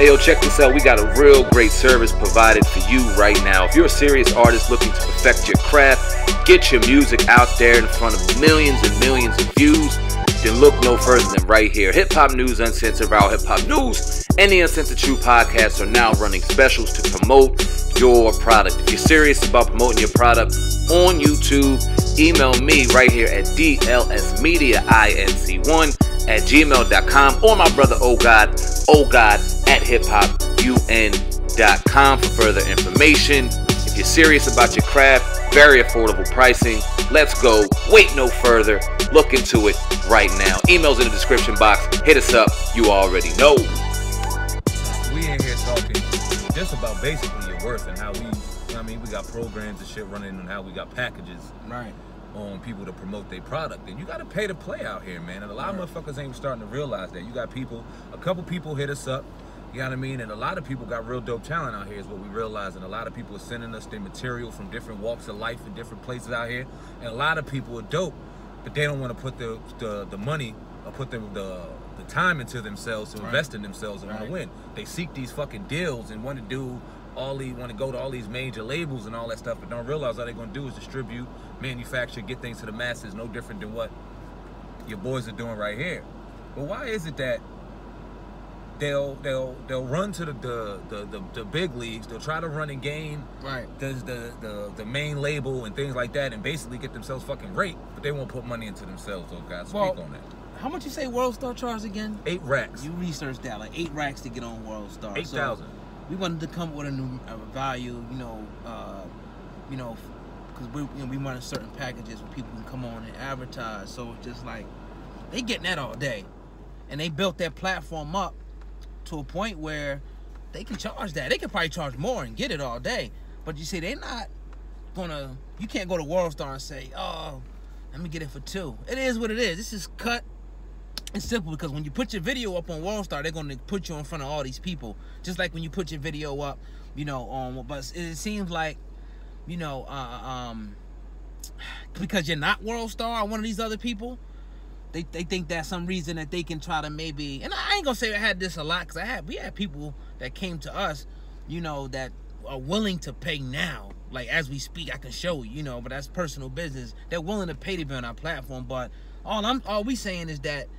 Hey, yo, check this out. We got a real great service provided for you right now. If you're a serious artist looking to perfect your craft, get your music out there in front of millions and millions of views, then look no further than right here. Hip Hop News Uncensored, Raw Hip Hop News, and the Uncensored True podcasts are now running specials to promote your product. If you're serious about promoting your product on YouTube, email me right here at dlsmediainc1@gmail.com, or my brother OGod at hiphopun.com for further information. If you're serious about your craft, very affordable pricing. Let's go. Wait no further. Look into it right now. Emails in the description box. Hit us up. You already know. We in here talking just about basically your worth and how we got programs and shit running and how we got packages on people to promote their product. And you got to pay to play out here, man. And a lot of motherfuckers ain't starting to realize that. You got people, a couple people hit us up, you know what I mean? And a lot of people got real dope talent out here is what we realize. And a lot of people are sending us their material from different walks of life in different places out here. And a lot of people are dope, but they don't want to put the money or put the time into themselves to invest in themselves and want to win. They seek these fucking deals and want to go to all these major labels and all that stuff, but don't realize all they're gonna do is distribute, manufacture, get things to the masses, no different than what your boys are doing right here. But why is it that they'll run to the big leagues, they'll try to run and gain the main label and things like that, and basically get themselves fucking raped, but they won't put money into themselves? Oh God, speak on that. How much you say World Star charged again? 8 racks. You researched that, like 8 racks to get on World Star. 8,000. So we wanted to come up with a new value, because we run certain packages where people can come on and advertise. So it's just like they getting that all day, and they built their platform up to a point where they can charge that. They can probably charge more and get it all day. But you see, they're not gonna. You can't go to World Star and say, "Oh, let me get it for 2." It is what it is. This is cut. It's simple, because when you put your video up on World Star, they're going to put you in front of all these people. Just like when you put your video up, but it seems like, because you're not World Star or one of these other people, they think that's some reason that they can try to maybe, and I ain't going to say I had this a lot, because we had people that came to us, that are willing to pay now. Like, as we speak, I can show you, but that's personal business. They're willing to pay to be on our platform, but all we saying is that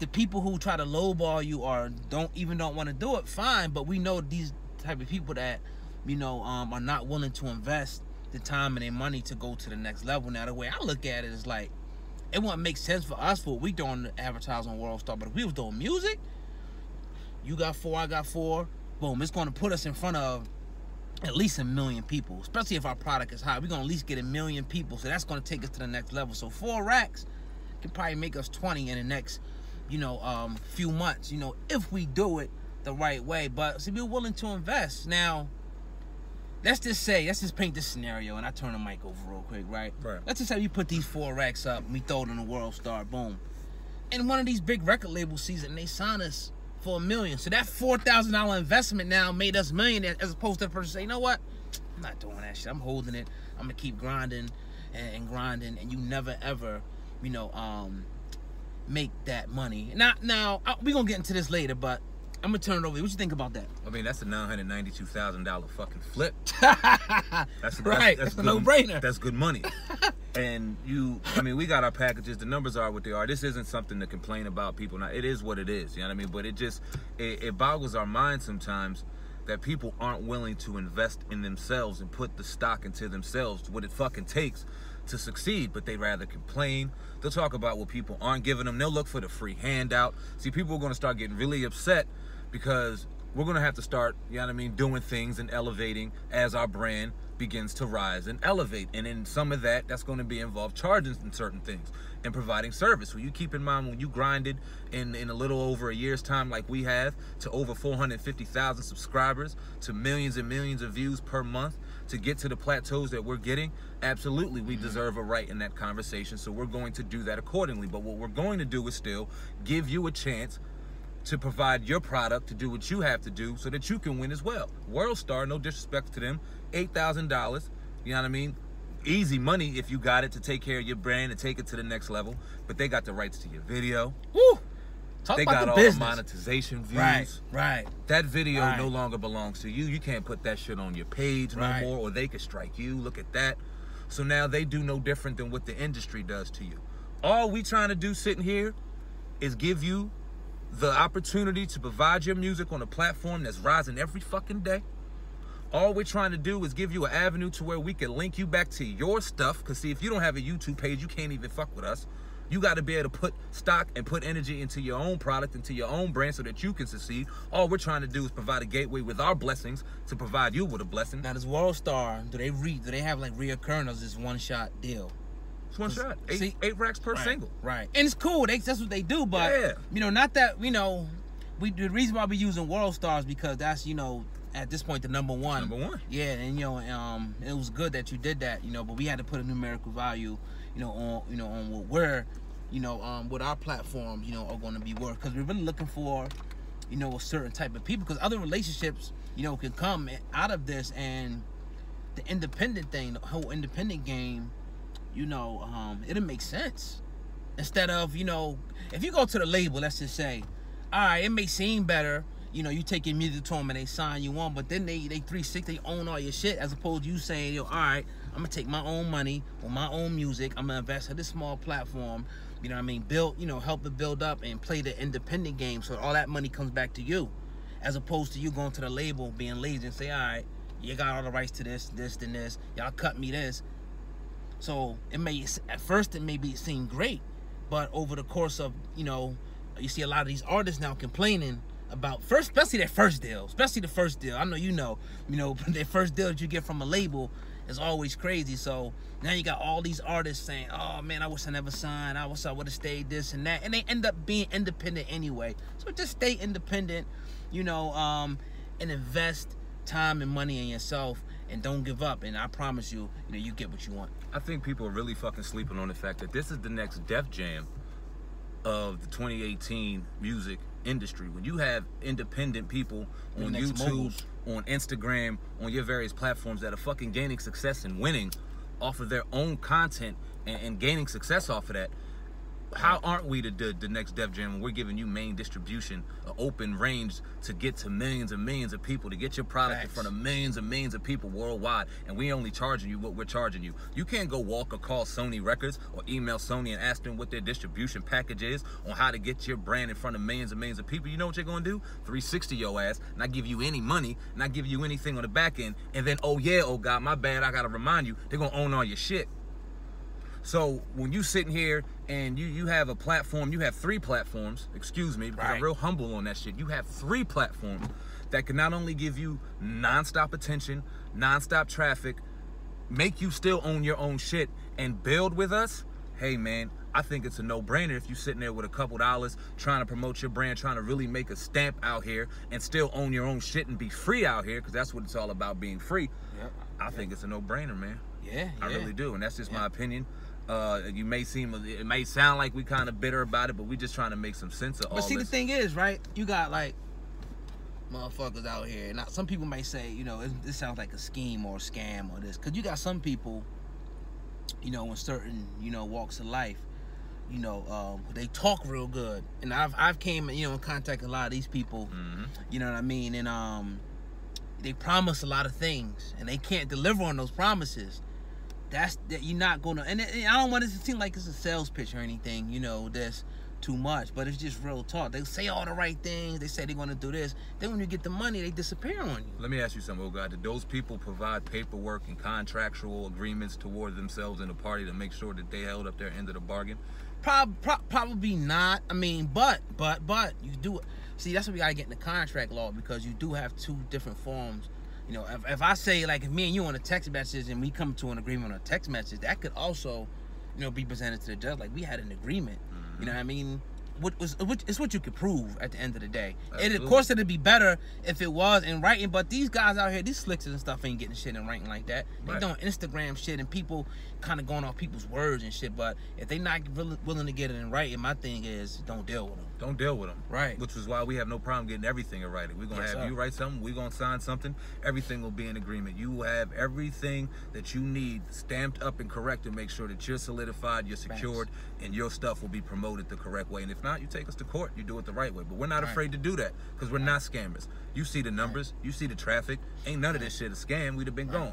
the people who try to lowball you or don't want to do it, fine. But we know these type of people that, are not willing to invest the time and their money to go to the next level. Now, the way I look at it is like, it wouldn't make sense for us for what we doing to advertise on World Star. But if we was doing music, you got 4, I got 4, boom, it's going to put us in front of at least 1 million people, especially if our product is high. We're going to at least get 1 million people, so that's going to take us to the next level. So 4 racks can probably make us 20 in the next, few months, if we do it the right way. But see, we're willing to invest. Now, let's just paint this scenario, and I turn the mic over real quick, right? Let's just say we put these 4 racks up and we throw it in the World Star, boom. And one of these big record labels sees it and they sign us for $1 million. So that $4,000 investment now made us millionaires, as opposed to the person say, you know what? I'm not doing that shit. I'm holding it. I'm gonna keep grinding and grinding, and you never ever, make that money. Now we're gonna get into this later, but I'm gonna turn it over. What you think about that? I mean, that's a $992,000 fucking flip. That's right. That's a no-brainer. That's good money. And we got our packages. The numbers are what they are. This isn't something to complain about, people. Now, it is what it is. You know what I mean? But it boggles our mind sometimes that people aren't willing to invest in themselves and put the stock into themselves, what it fucking takes to succeed. But they rather complain. They'll talk about what people aren't giving them. They'll look for the free handout. See, people are going to start getting really upset because we're going to have to start, doing things and elevating as our brand begins to rise and elevate. And in some of that's going to be involved charging in certain things and providing service. So you keep in mind, when you grinded in a little over a year's time like we have, to over 450,000 subscribers, to millions and millions of views per month, to get to the plateaus that we're getting, absolutely we deserve a right in that conversation. So we're going to do that accordingly. But what we're going to do is still give you a chance to provide your product, to do what you have to do so that you can win as well. World Star, no disrespect to them, $8,000, you know what I mean? Easy money if you got it to take care of your brand and take it to the next level. But they got the rights to your video. Woo! Talk they about got the all business. the monetization views. Right. That video Right. no longer belongs to you. You can't put that shit on your page no more, or they could strike you. Look at that. So now they do no different than what the industry does to you. All we trying to do sitting here is give you the opportunity to provide your music on a platform that's rising every fucking day. All we're trying to do is give you an avenue to where we can link you back to your stuff. Because see, if you don't have a YouTube page, you can't even fuck with us. You got to be able to put stock and put energy into your own product, into your own brand so that you can succeed. All we're trying to do is provide a gateway with our blessings to provide you with a blessing. Now, this World Star, do they have like reoccurring, or is this one-shot deal? It's one shot. See, 8 racks per single. Right. And it's cool. That's what they do. But, Yeah. you know, not that, you know, the reason why we using World Stars because that's, you know, at this point, the number one. Number one. Yeah, and, you know, it was good that you did that, you know, but we had to put a numerical value, on what we're, what our platforms, are going to be worth. Because we're really looking for, a certain type of people. Because other relationships, can come out of this. And the independent thing, the whole independent game, it'll make sense. Instead of, if you go to the label, let's just say, all right, it may seem better, you take your music to them and they sign you on, but then they 360, they own all your shit, as opposed to you saying, all right, I'm gonna take my own money or my own music, I'm gonna invest in this small platform, build, help it build up and play the independent game so all that money comes back to you, as opposed to you going to the label, being lazy and say, all right, you got all the rights to this, and this, y'all cut me this. So at first it may seem great, but over the course of, you see a lot of these artists now complaining about especially the first deal. I know their first deal that you get from a label is always crazy. So now you got all these artists saying, oh man, I wish I never signed, I wish I would have stayed this and that, and they end up being independent anyway. So just stay independent, and invest time and money in yourself, and don't give up, and I promise you, you get what you want. I think people are really fucking sleeping on the fact that this is the next Def Jam of the 2018 music industry. When you have independent people on YouTube, moguls, on Instagram, on your various platforms that are fucking gaining success and winning off of their own content and gaining success off of that, how aren't we the next Def Jam when we're giving you main distribution, an open range to get to millions and millions of people, to get your product in front of millions and millions of people worldwide, and we only charging you what we're charging you? You can't go walk or call Sony Records or email Sony and ask them what their distribution package is on how to get your brand in front of millions and millions of people. You know what you're gonna do? 360 your ass, not give you any money, not give you anything on the back end, and then, oh yeah, oh God, my bad, I gotta remind you, they're gonna own all your shit. So when you sitting here and you have a platform, you have 3 platforms, excuse me, because I'm real humble on that shit. You have 3 platforms that can not only give you nonstop attention, nonstop traffic, make you still own your own shit, and build with us. Hey man, I think it's a no-brainer if you sitting there with a couple dollars trying to promote your brand, trying to really make a stamp out here and still own your own shit and be free out here, because that's what it's all about, being free. Yep. I think it's a no-brainer, man. Yeah, I really do, and that's just my opinion. It may sound like we kind of bitter about it, but we just trying to make some sense of all this. But see, the thing is, right? You got like motherfuckers out here. Now, some people might say, this sounds like a scheme or a scam or this, because you got some people, in certain, walks of life, they talk real good, and I've came, in contact with a lot of these people, you know what I mean, and they promise a lot of things, and they can't deliver on those promises. That you're not gonna, and I don't want it to seem like it's a sales pitch or anything, that's too much, but it's just real talk. They say all the right things, they say they're gonna do this, then when you get the money, they disappear on you. Let me ask you something, oh God, did those people provide paperwork and contractual agreements toward themselves and the party to make sure that they held up their end of the bargain? Probably not. I mean, but you do it. See, that's what we gotta get in the contract law, because you do have 2 different forms. If I say, like, if me and you on a text message and we come to an agreement on a text message, that could also, be presented to the judge. Like, we had an agreement. You know what I mean? It's what you could prove at the end of the day. And of course, it'd be better if it was in writing, but these guys out here, these slickers and stuff, ain't getting shit in writing like that. They doing Instagram shit, and people kind of going off people's words and shit, but if they not really willing to get it in writing, my thing is, don't deal with them. Don't deal with them. Right. Which is why we have no problem getting everything in writing. We're going to have you write something, we're going to sign something, everything will be in agreement. You will have everything that you need stamped up and correct to make sure that you're solidified, you're secured, and your stuff will be promoted the correct way. And if not, you take us to court. You do it the right way. But we're not afraid to do that because we're not scammers. You see the numbers. You see the traffic. Ain't none of this shit a scam. We'd have been gone.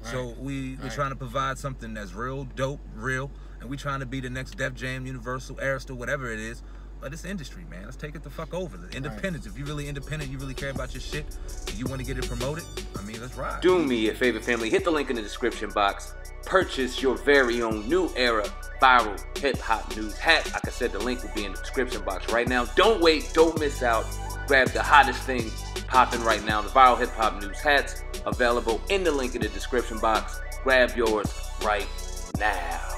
So we're trying to provide something that's real, dope, real, and we trying to be the next Def Jam, Universal, Arista, whatever it is. But it's industry, man. Let's take it the fuck over. The independence. If you're really independent, you really care about your shit, you want to get it promoted, I mean, let's ride. Do me a favor, family. Hit the link in the description box. Purchase your very own New Era viral hip-hop news hat. Like I said, the link will be in the description box right now. Don't wait. Don't miss out. Grab the hottest thing popping right now, the viral hip-hop news hats, available in the link in the description box. Grab yours right now.